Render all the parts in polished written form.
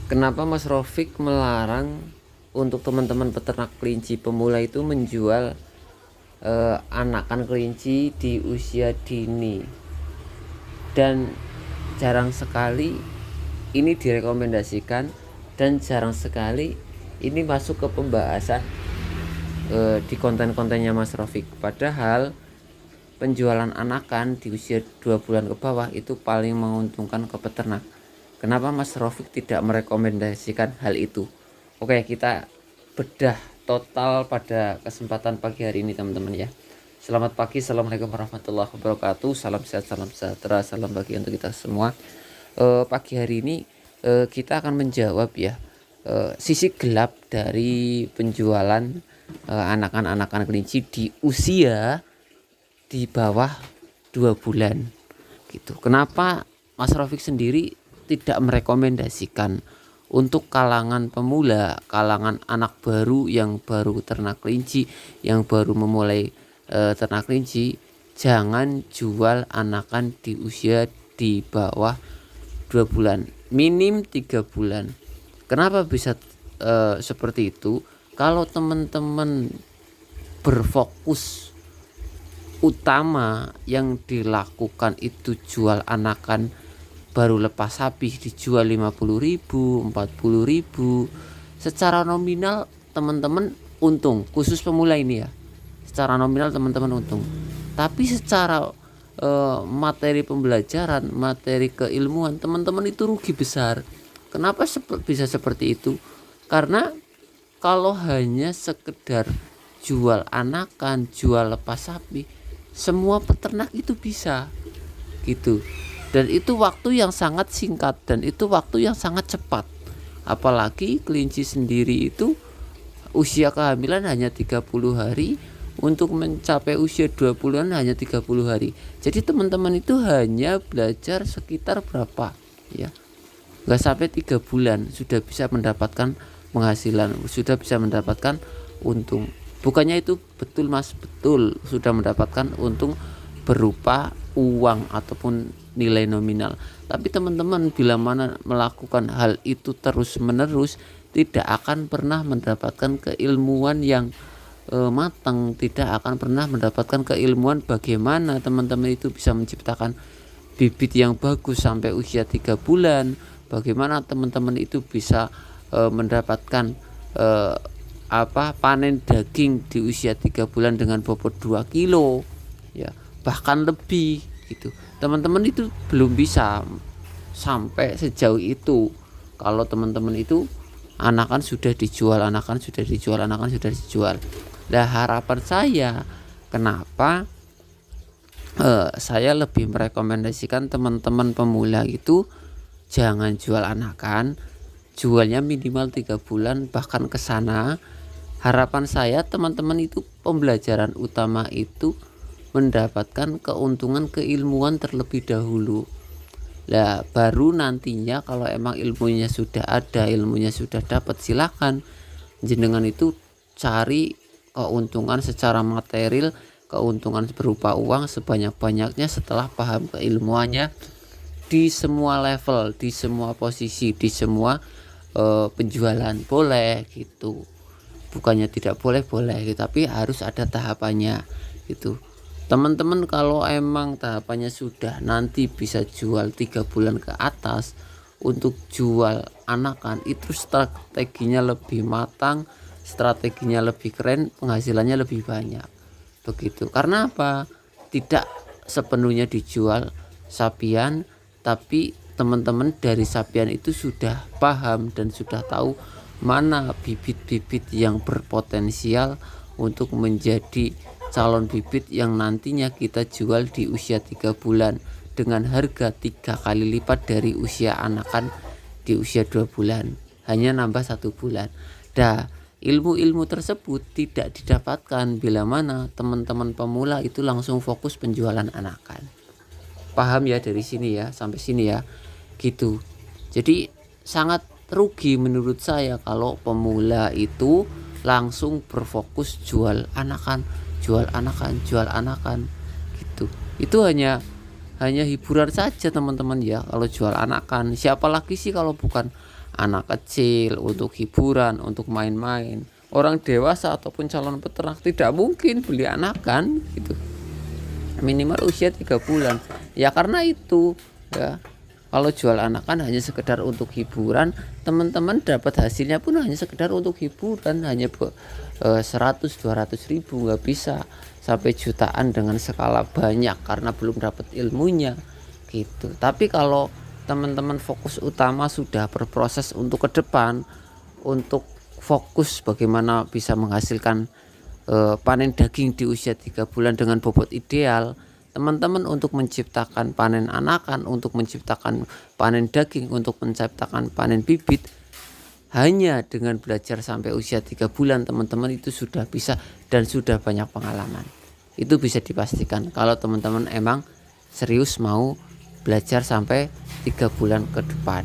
Kenapa Mas Rofik melarang untuk teman-teman peternak kelinci pemula itu menjual anakan kelinci di usia dini? Dan jarang sekali ini direkomendasikan, dan jarang sekali ini masuk ke pembahasan di konten-kontennya Mas Rofik. Padahal penjualan anakan di usia 2 bulan ke bawah itu paling menguntungkan ke peternak. Kenapa Mas Rofik tidak merekomendasikan hal itu? Oke, kita bedah total pada kesempatan pagi hari ini teman-teman ya. Selamat pagi, assalamualaikum warahmatullahi wabarakatuh. Salam sehat, salam sejahtera, salam bagi untuk kita semua. Pagi hari ini kita akan menjawab ya sisi gelap dari penjualan anakan kelinci di usia di bawah 2 bulan gitu. Kenapa Mas Rofik sendiri tidak merekomendasikan untuk kalangan pemula, kalangan anak baru yang baru ternak kelinci, yang baru memulai ternak kelinci, jangan jual anakan di usia di bawah 2 bulan, minim 3 bulan. Kenapa bisa seperti itu? Kalau teman-teman berfokus utama yang dilakukan itu jual anakan baru lepas sapi, dijual 50.000, 40.000, secara nominal teman-teman untung, khusus pemula ini ya, secara nominal teman-teman untung. Tapi secara materi pembelajaran, materi keilmuan, teman-teman itu rugi besar. Kenapa bisa seperti itu? Karena kalau hanya sekedar jual anakan, jual lepas sapi, semua peternak itu bisa gitu. Dan itu waktu yang sangat singkat, dan itu waktu yang sangat cepat. Apalagi kelinci sendiri itu usia kehamilan hanya 30 hari, untuk mencapai usia 20-an hanya 30 hari. Jadi teman-teman itu hanya belajar sekitar berapa ya, nggak sampai 3 bulan sudah bisa mendapatkan penghasilan, sudah bisa mendapatkan untung. Bukannya itu betul Mas, betul, sudah mendapatkan untung berupa uang ataupun nilai nominal. Tapi teman-teman bila mana melakukan hal itu terus menerus, tidak akan pernah mendapatkan keilmuan yang matang, tidak akan pernah mendapatkan keilmuan bagaimana teman-teman itu bisa menciptakan bibit yang bagus sampai usia 3 bulan, bagaimana teman-teman itu bisa mendapatkan panen daging di usia 3 bulan dengan bobot 2 kilo ya, bahkan lebih gitu. Teman-teman itu belum bisa sampai sejauh itu kalau teman-teman itu anakan sudah dijual. Nah, harapan saya, kenapa saya lebih merekomendasikan teman-teman pemula itu jangan jual anakan, jualnya minimal 3 bulan bahkan ke sana. Harapan saya teman-teman itu pembelajaran utama itu mendapatkan keuntungan keilmuan terlebih dahulu. Nah, baru nantinya kalau emang ilmunya sudah ada, ilmunya sudah dapat, silakan jenengan itu cari keuntungan secara material, keuntungan berupa uang sebanyak-banyaknya setelah paham keilmuannya di semua level, di semua posisi, di semua penjualan. Boleh gitu, bukannya tidak boleh, gitu, tapi harus ada tahapannya gitu. Teman-teman kalau emang tahapannya sudah, nanti bisa jual 3 bulan ke atas. Untuk jual anakan itu strateginya lebih matang, strateginya lebih keren, penghasilannya lebih banyak begitu. Karena apa? Tidak sepenuhnya dijual sapian, tapi teman-teman dari sapian itu sudah paham dan sudah tahu mana bibit-bibit yang berpotensial untuk menjadi calon bibit yang nantinya kita jual di usia 3 bulan dengan harga 3 kali lipat dari usia anakan di usia 2 bulan, hanya nambah 1 bulan. Dah, ilmu-ilmu tersebut tidak didapatkan bila mana teman-teman pemula itu langsung fokus penjualan anakan. Paham ya dari sini ya, sampai sini ya gitu. Jadi sangat rugi menurut saya kalau pemula itu langsung berfokus jual anakan gitu. Itu hanya hiburan saja teman-teman ya kalau jual anakan. Siapa lagi sih kalau bukan anak kecil, untuk hiburan, untuk main-main. Orang dewasa ataupun calon peternak tidak mungkin beli anakan gitu. Minimal usia 3 bulan. Ya karena itu ya. Kalau jual anakan hanya sekedar untuk hiburan, teman-teman dapat hasilnya pun hanya sekedar untuk hiburan, hanya 100-200 ribu, nggak bisa sampai jutaan dengan skala banyak karena belum dapat ilmunya gitu. Tapi kalau teman-teman fokus utama sudah berproses untuk ke depan, untuk fokus bagaimana bisa menghasilkan panen daging di usia 3 bulan dengan bobot ideal, teman-teman untuk menciptakan panen anakan, untuk menciptakan panen daging, untuk menciptakan panen bibit, hanya dengan belajar sampai usia 3 bulan teman-teman itu sudah bisa dan sudah banyak pengalaman. Itu bisa dipastikan kalau teman-teman emang serius mau belajar sampai 3 bulan ke depan.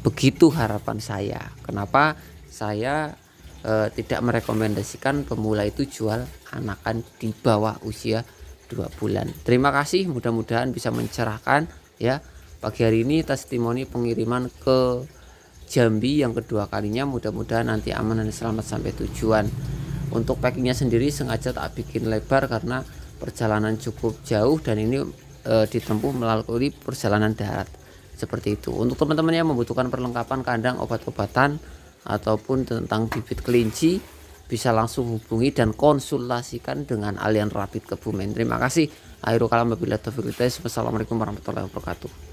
Begitu harapan saya. Kenapa saya tidak merekomendasikan pemula itu jual anakan di bawah usia 2 bulan. Terima kasih, mudah-mudahan bisa mencerahkan ya. Pagi hari ini testimoni pengiriman ke Jambi yang kedua kalinya, mudah-mudahan nanti aman dan selamat sampai tujuan. Untuk packingnya sendiri sengaja tak bikin lebar karena perjalanan cukup jauh dan ini ditempuh melalui perjalanan darat seperti itu. Untuk teman-teman yang membutuhkan perlengkapan kandang, obat-obatan ataupun tentang bibit kelinci, bisa langsung hubungi dan konsultasikan dengan Alian Rapid Kebumen. Terima kasih. Akhirul kalam wabillahi taufiq. Wassalamualaikum warahmatullahi wabarakatuh.